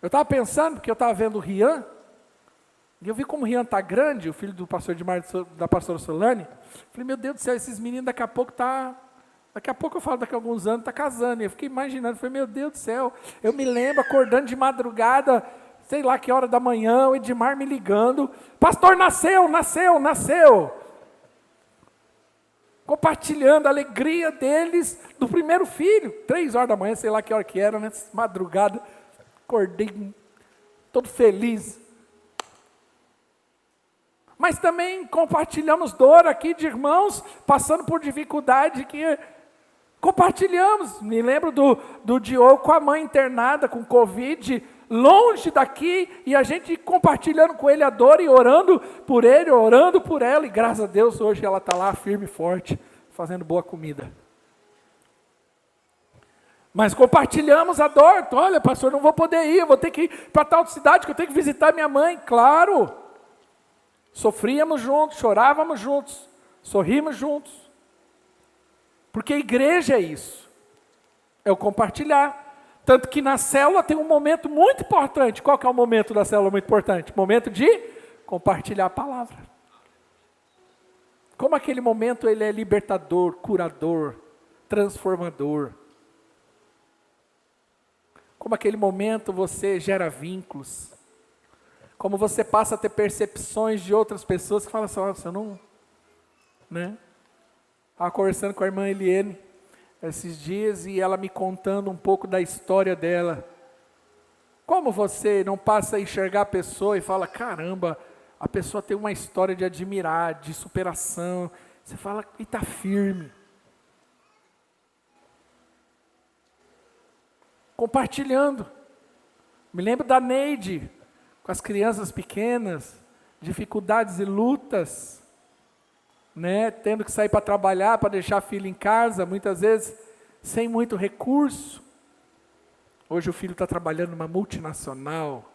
Eu estava pensando, porque eu estava vendo o Rian, e eu vi como o Rian está grande, o filho do pastor Edmar, da pastora Solane. Falei, meu Deus do céu, esses meninos daqui a pouco eu falo daqui a alguns anos, está casando. E eu fiquei imaginando, falei, meu Deus do céu, eu me lembro acordando de madrugada, sei lá que hora da manhã, o Edmar me ligando, pastor, nasceu. Compartilhando a alegria deles do primeiro filho, 3 horas da manhã, sei lá que hora que era, né? Madrugada, acordei todo feliz. Mas também compartilhamos dor aqui de irmãos, passando por dificuldade, que compartilhamos. Me lembro do Diogo com a mãe internada com Covid, longe daqui, e a gente compartilhando com ele a dor e orando por ele, orando por ela, e graças a Deus hoje ela está lá firme e forte, fazendo boa comida. Mas compartilhamos a dor. Então, olha, pastor, não vou poder ir, eu vou ter que ir para tal cidade, que eu tenho que visitar minha mãe. Claro, sofríamos juntos, chorávamos juntos, sorrimos juntos, porque a igreja é isso, é o compartilhar. Tanto que na célula tem um momento muito importante. Qual que é o momento da célula muito importante? Momento de compartilhar a palavra. Como aquele momento ele é libertador, curador, transformador. Como aquele momento você gera vínculos. Como você passa a ter percepções de outras pessoas que falam assim, nossa, eu não... Né? Estava conversando com a irmã Eliane esses dias, e ela me contando um pouco da história dela. Como você não passa a enxergar a pessoa e fala, caramba, a pessoa tem uma história de admirar, de superação. Você fala, e está firme. Compartilhando. Me lembro da Neide, com as crianças pequenas, dificuldades e lutas, né, tendo que sair para trabalhar, para deixar a filha em casa, muitas vezes sem muito recurso. Hoje o filho está trabalhando numa multinacional,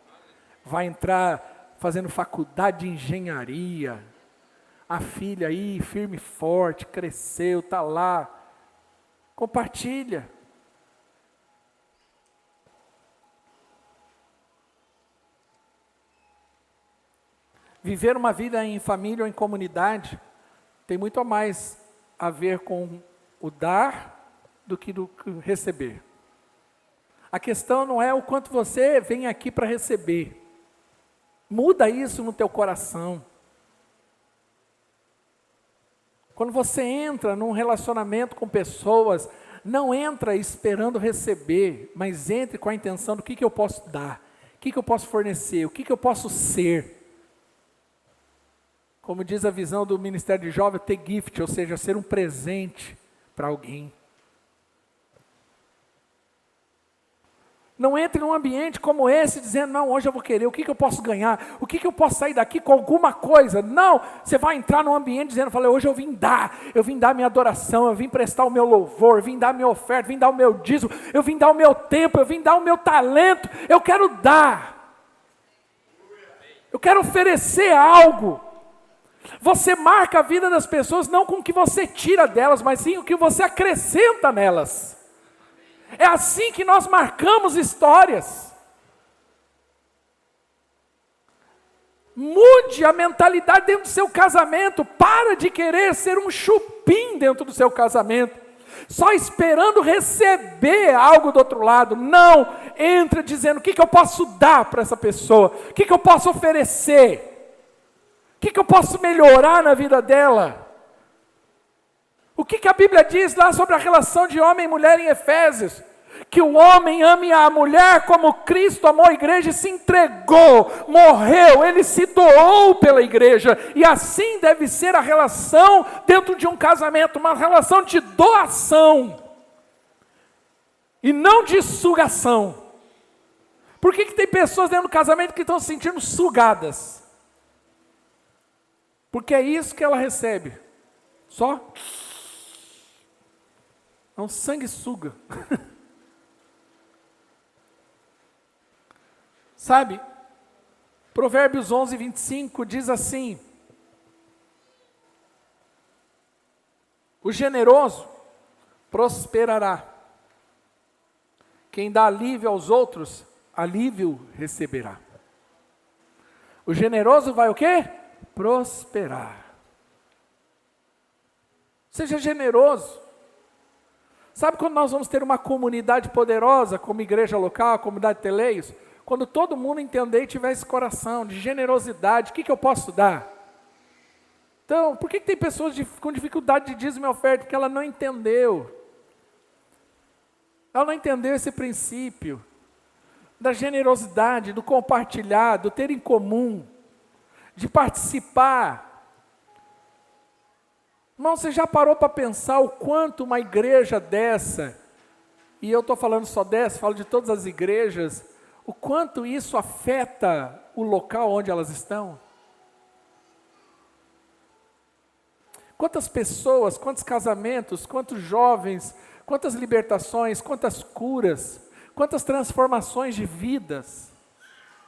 vai entrar fazendo faculdade de engenharia. A filha aí, firme e forte, cresceu, está lá. Compartilha. Viver uma vida em família ou em comunidade tem muito a mais a ver com o dar do que receber. A questão não é o quanto você vem aqui para receber. Muda isso no teu coração. Quando você entra num relacionamento com pessoas, não entra esperando receber, mas entre com a intenção do que eu posso dar, o que eu posso fornecer, o que eu posso ser. Como diz a visão do Ministério de Jovens, ter gift, ou seja, ser um presente para alguém. Não entre num ambiente como esse, dizendo, não, hoje eu vou querer, o que eu posso ganhar? O que eu posso sair daqui com alguma coisa? Não, você vai entrar num ambiente dizendo, hoje eu vim dar minha adoração, eu vim prestar o meu louvor, eu vim dar minha oferta, eu vim dar o meu dízimo, eu vim dar o meu tempo, eu vim dar o meu talento, eu quero dar. Eu quero oferecer algo. Você marca a vida das pessoas não com o que você tira delas, mas sim o que você acrescenta nelas. É assim que nós marcamos histórias. Mude a mentalidade dentro do seu casamento. Para de querer ser um chupim dentro do seu casamento, só esperando receber algo do outro lado. Não, entra dizendo, o que eu posso dar para essa pessoa? O que eu posso oferecer? O que eu posso melhorar na vida dela? O que a Bíblia diz lá sobre a relação de homem e mulher em Efésios? Que o homem ame a mulher como Cristo amou a igreja e se entregou, morreu, ele se doou pela igreja. E assim deve ser a relação dentro de um casamento, uma relação de doação e não de sugação. Por que tem pessoas dentro do casamento que estão se sentindo sugadas? Porque é isso que ela recebe. Só é um sanguessuga. Sabe? Provérbios 11, 25 diz assim: o generoso prosperará. Quem dá alívio aos outros, alívio receberá. O generoso vai o quê? Prosperar. Seja generoso. Sabe quando nós vamos ter uma comunidade poderosa, como igreja local, comunidade de Teleios? Quando todo mundo entender e tiver esse coração de generosidade, o que eu posso dar? Então, por que tem pessoas com dificuldade de dízimo e oferta? Porque ela não entendeu. Ela não entendeu esse princípio da generosidade, do compartilhar, do ter em comum, de participar. Irmão, você já parou para pensar o quanto uma igreja dessa, e eu estou falando só dessa, falo de todas as igrejas, o quanto isso afeta o local onde elas estão? Quantas pessoas, quantos casamentos, quantos jovens, quantas libertações, quantas curas, quantas transformações de vidas,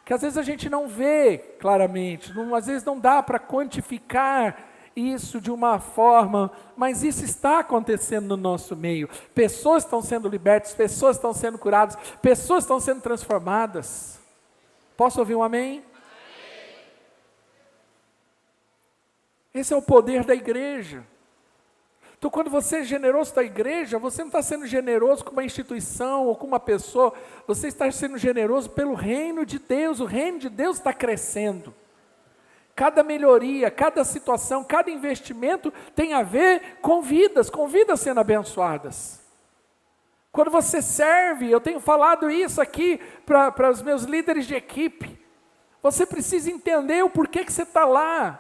que às vezes a gente não vê claramente, às vezes não dá para quantificar isso de uma forma, mas isso está acontecendo no nosso meio. Pessoas estão sendo libertas, pessoas estão sendo curadas, pessoas estão sendo transformadas. Posso ouvir um amém? Amém. Esse é o poder da igreja. Então, quando você é generoso da igreja, você não está sendo generoso com uma instituição ou com uma pessoa, você está sendo generoso pelo reino de Deus. O reino de Deus está crescendo. Cada melhoria, cada situação, cada investimento tem a ver com vidas sendo abençoadas. Quando você serve, eu tenho falado isso aqui para os meus líderes de equipe, você precisa entender o porquê que você está lá.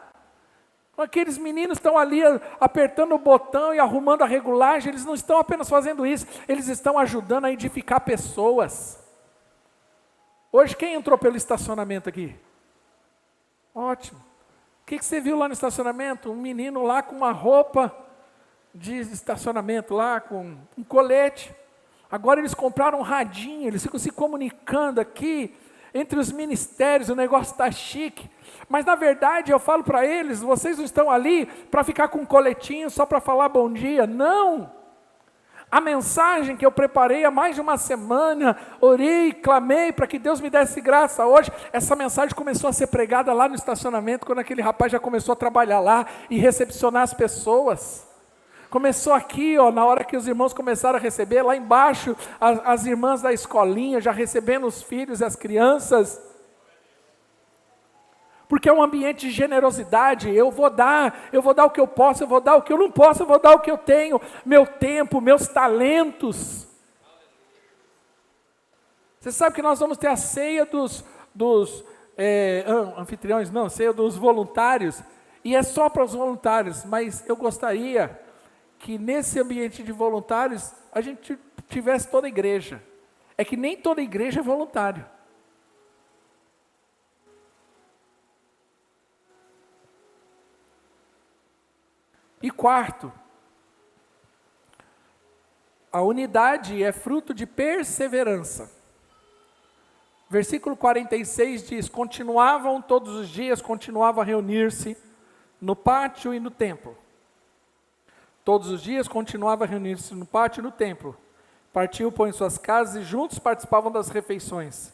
Aqueles meninos estão ali apertando o botão e arrumando a regulagem, eles não estão apenas fazendo isso, eles estão ajudando a edificar pessoas. Hoje quem entrou pelo estacionamento aqui? Ótimo. O que você viu lá no estacionamento? Um menino lá com uma roupa de estacionamento lá, com um colete. Agora eles compraram um radinho, eles ficam se comunicando aqui entre os ministérios, o negócio está chique. Mas na verdade eu falo para eles, vocês não estão ali para ficar com um coletinho só para falar bom dia. Não! A mensagem que eu preparei há mais de uma semana, orei, clamei para que Deus me desse graça hoje, essa mensagem começou a ser pregada lá no estacionamento, quando aquele rapaz já começou a trabalhar lá e recepcionar as pessoas. Começou aqui, na hora que os irmãos começaram a receber, lá embaixo, as irmãs da escolinha, já recebendo os filhos e as crianças. Porque é um ambiente de generosidade, eu vou dar o que eu posso, eu vou dar o que eu não posso, eu vou dar o que eu tenho, meu tempo, meus talentos. Você sabe que nós vamos ter a ceia dos anfitriões, não, ceia dos voluntários, e é só para os voluntários, mas eu gostaria que nesse ambiente de voluntários, a gente tivesse toda a igreja. É que nem toda igreja é voluntário. E quarto, a unidade é fruto de perseverança. Versículo 46 diz: continuavam todos os dias, continuavam a reunir-se no pátio e no templo. Todos os dias continuavam a reunir-se no pátio e no templo. Partiam, põem suas casas e juntos participavam das refeições,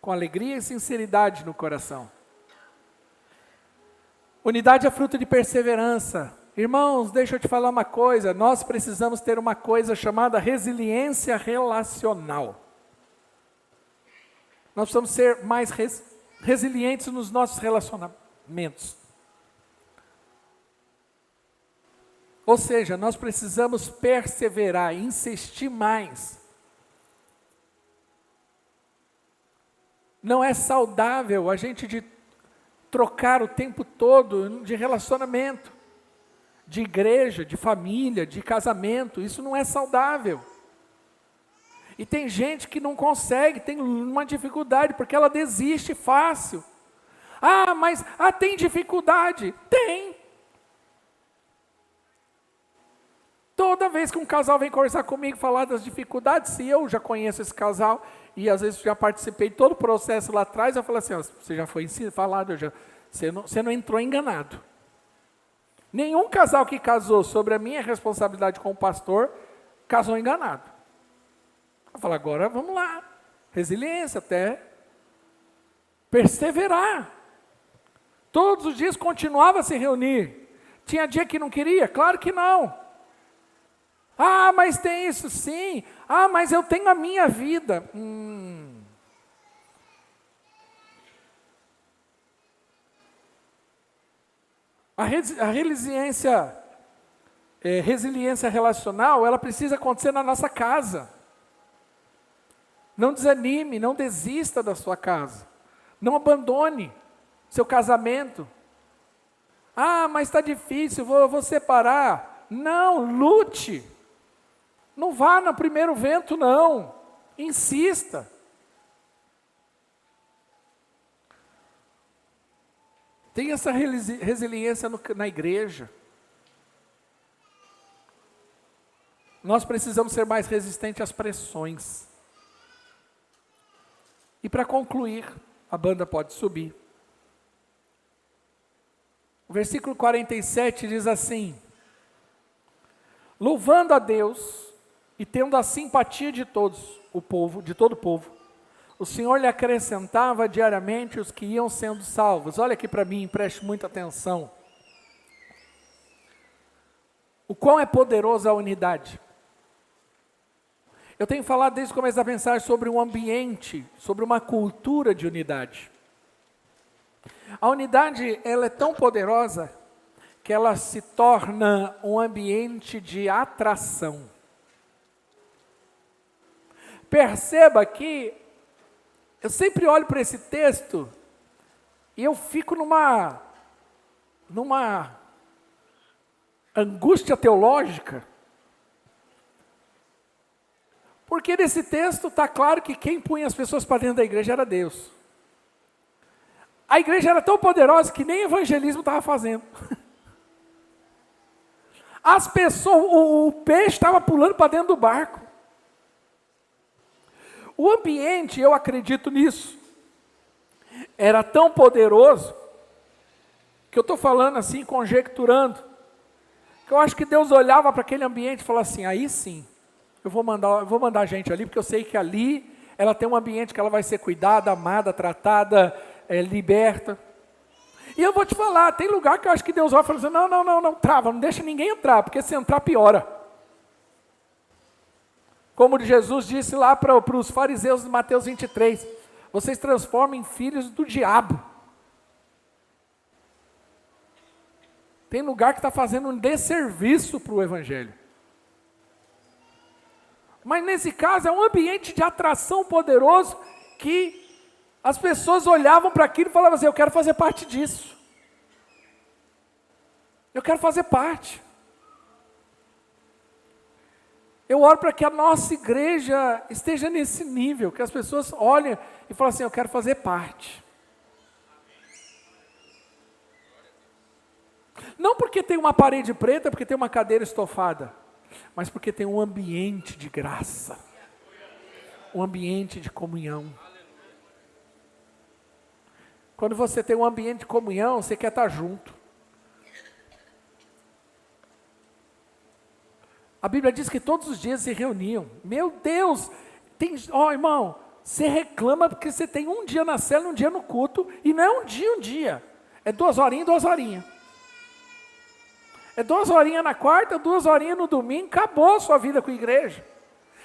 com alegria e sinceridade no coração. Unidade é fruto de perseverança. Irmãos, deixa eu te falar uma coisa, nós precisamos ter uma coisa chamada resiliência relacional. Nós precisamos ser mais resilientes nos nossos relacionamentos. Ou seja, nós precisamos perseverar, insistir mais. Não é saudável a gente de trocar o tempo todo de relacionamento, de igreja, de família, de casamento. Isso não é saudável. E tem gente que não consegue, tem uma dificuldade, porque ela desiste fácil. Mas tem dificuldade? Tem. Toda vez que um casal vem conversar comigo, falar das dificuldades, se eu já conheço esse casal, e às vezes já participei de todo o processo lá atrás, eu falo assim, você já foi falado, você não entrou enganado. Nenhum casal que casou sobre a minha responsabilidade como pastor, casou enganado. Eu falo, agora vamos lá, resiliência, até perseverar. Todos os dias continuava a se reunir. Tinha dia que não queria? Claro que não. Mas tem isso sim. Mas eu tenho a minha vida. A resiliência relacional, ela precisa acontecer na nossa casa. Não desanime, não desista da sua casa. Não abandone seu casamento. Mas está difícil, vou separar. Não, lute. Não vá no primeiro vento, não. Insista. Tem essa resiliência na igreja. Nós precisamos ser mais resistentes às pressões. E para concluir, a banda pode subir. O versículo 47 diz assim: louvando a Deus e tendo a simpatia de todos, de todo o povo, o Senhor lhe acrescentava diariamente os que iam sendo salvos. Olha aqui para mim, preste muita atenção. O quão é poderosa a unidade. Eu tenho falado desde o começo da mensagem sobre um ambiente, sobre uma cultura de unidade. A unidade, ela é tão poderosa que ela se torna um ambiente de atração. Perceba que eu sempre olho para esse texto e eu fico numa angústia teológica. Porque nesse texto está claro que quem punha as pessoas para dentro da igreja era Deus. A igreja era tão poderosa que nem evangelismo estava fazendo. As pessoas, o peixe estava pulando para dentro do barco. O ambiente, eu acredito nisso, era tão poderoso, que eu estou falando assim, conjecturando, que eu acho que Deus olhava para aquele ambiente e falava assim, aí sim, eu vou mandar gente ali, porque eu sei que ali ela tem um ambiente que ela vai ser cuidada, amada, tratada, liberta. E eu vou te falar, tem lugar que eu acho que Deus vai falar assim, não, trava, não deixa ninguém entrar, porque se entrar piora. Como Jesus disse lá para os fariseus de Mateus 23, vocês transformam em filhos do diabo. Tem lugar que está fazendo um desserviço para o evangelho. Mas nesse caso é um ambiente de atração poderoso que as pessoas olhavam para aquilo e falavam assim, eu quero fazer parte disso. Eu quero fazer parte. Eu oro para que a nossa igreja esteja nesse nível, que as pessoas olhem e falem assim, eu quero fazer parte. Não porque tem uma parede preta, porque tem uma cadeira estofada, mas porque tem um ambiente de graça, um ambiente de comunhão. Quando você tem um ambiente de comunhão, você quer estar junto. A Bíblia diz que todos os dias se reuniam. Meu Deus, irmão, você reclama porque você tem um dia na célula, um dia no culto, e não é um dia. É 2 horinhas, 2 horinhas. É 2 horinhas na quarta, 2 horinhas no domingo, acabou a sua vida com a igreja.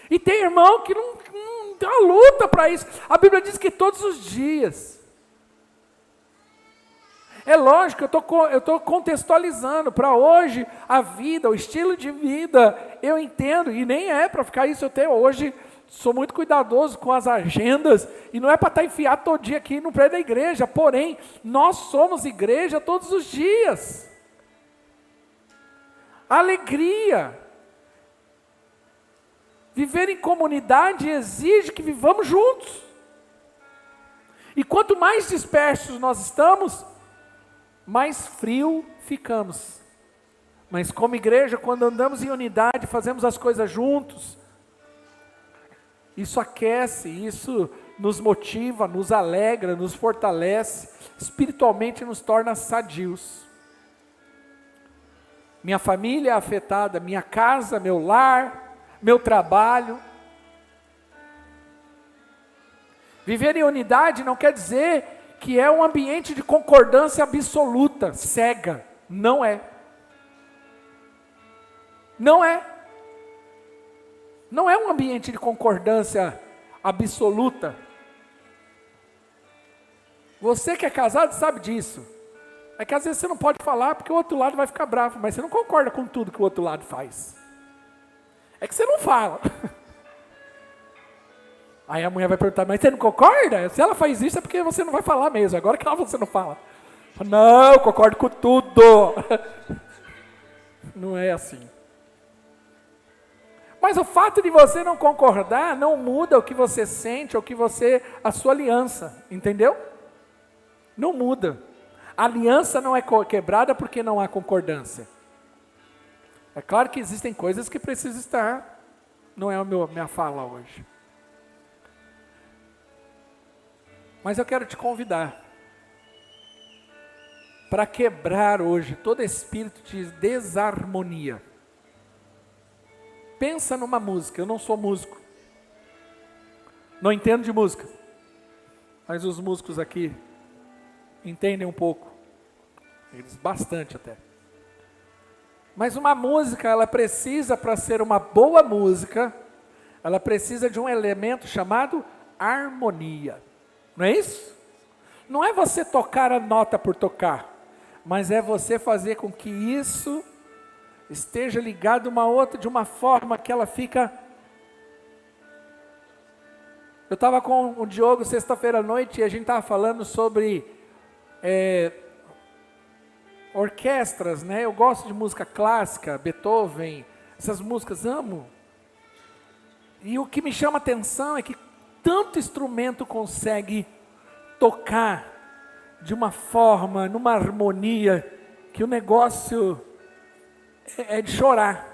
E tem irmão que não tem uma luta para isso. A Bíblia diz que todos os dias. É lógico, eu estou contextualizando para hoje a vida, o estilo de vida, eu entendo, e nem é para ficar isso até hoje sou muito cuidadoso com as agendas, e não é para estar enfiado todo dia aqui no prédio da igreja, porém, nós somos igreja todos os dias. Alegria. Viver em comunidade exige que vivamos juntos. E quanto mais dispersos nós estamos, mais frio ficamos. Mas como igreja, quando andamos em unidade, fazemos as coisas juntos, isso aquece, isso nos motiva, nos alegra, nos fortalece, espiritualmente nos torna sadios. Minha família é afetada, minha casa, meu lar, meu trabalho. Viver em unidade não quer dizer que é um ambiente de concordância absoluta, cega. Não é. Não é. Não é um ambiente de concordância absoluta. Você que é casado sabe disso. É que às vezes você não pode falar porque o outro lado vai ficar bravo, mas você não concorda com tudo que o outro lado faz. É que você não fala. Aí a mulher vai perguntar, mas você não concorda? Se ela faz isso é porque você não vai falar mesmo, agora que você não fala. Não, eu concordo com tudo. Não é assim. Mas o fato de você não concordar não muda o que você sente, a sua aliança, entendeu? Não muda. A aliança não é quebrada porque não há concordância. É claro que existem coisas que precisam estar, não é a minha fala hoje. Mas eu quero te convidar para quebrar hoje todo espírito de desarmonia. Pensa numa música, eu não sou músico, não entendo de música, mas os músicos aqui entendem um pouco, eles bastante até. Mas uma música, ela precisa, para ser uma boa música, ela precisa de um elemento chamado harmonia, não é isso? Não é você tocar a nota por tocar, mas é você fazer com que isso esteja ligado uma outra de uma forma que ela fica. Eu estava com o Diogo sexta-feira à noite e a gente estava falando sobre orquestras, né? Eu gosto de música clássica, Beethoven, essas músicas amo. E o que me chama a atenção é que tanto instrumento consegue tocar de uma forma, numa harmonia, que o negócio é de chorar.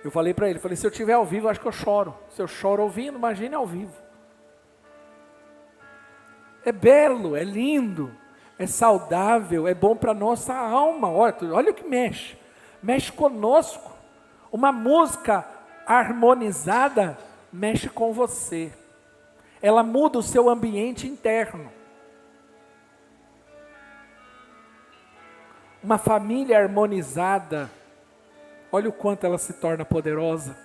Eu falei para ele, se eu estiver ao vivo, eu acho que eu choro. Se eu choro ouvindo, imagine ao vivo. É belo, é lindo, é saudável, é bom para nossa alma. Olha o que mexe. Mexe conosco. Uma música harmonizada mexe com você. Ela muda o seu ambiente interno. Uma família harmonizada, olha o quanto ela se torna poderosa.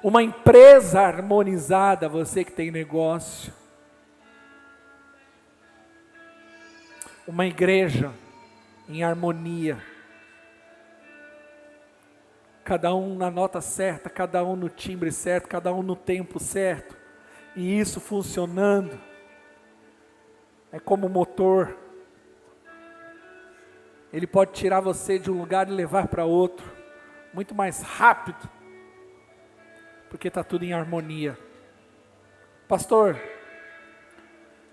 Uma empresa harmonizada, você que tem negócio. Uma igreja em harmonia. Cada um na nota certa, cada um no timbre certo, cada um no tempo certo. E isso funcionando. É como motor. Ele pode tirar você de um lugar e levar para outro, muito mais rápido, porque está tudo em harmonia. Pastor,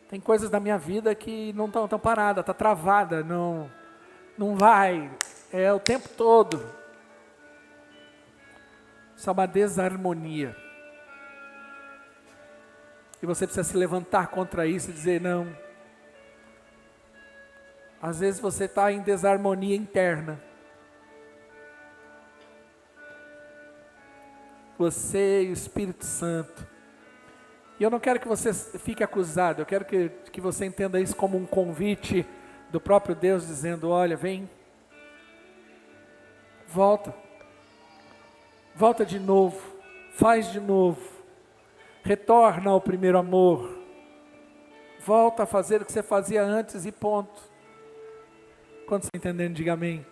tem coisas da minha vida que não estão paradas, está travada, não vai, é o tempo todo. Isso é uma desarmonia. E você precisa se levantar contra isso e dizer, não. Às vezes você está em desarmonia interna. Você e o Espírito Santo. E eu não quero que você fique acusado, eu quero que você entenda isso como um convite do próprio Deus, dizendo, olha, vem, volta de novo, faz de novo, retorna ao primeiro amor, volta a fazer o que você fazia antes e ponto. Quando você está entendendo, diga amém.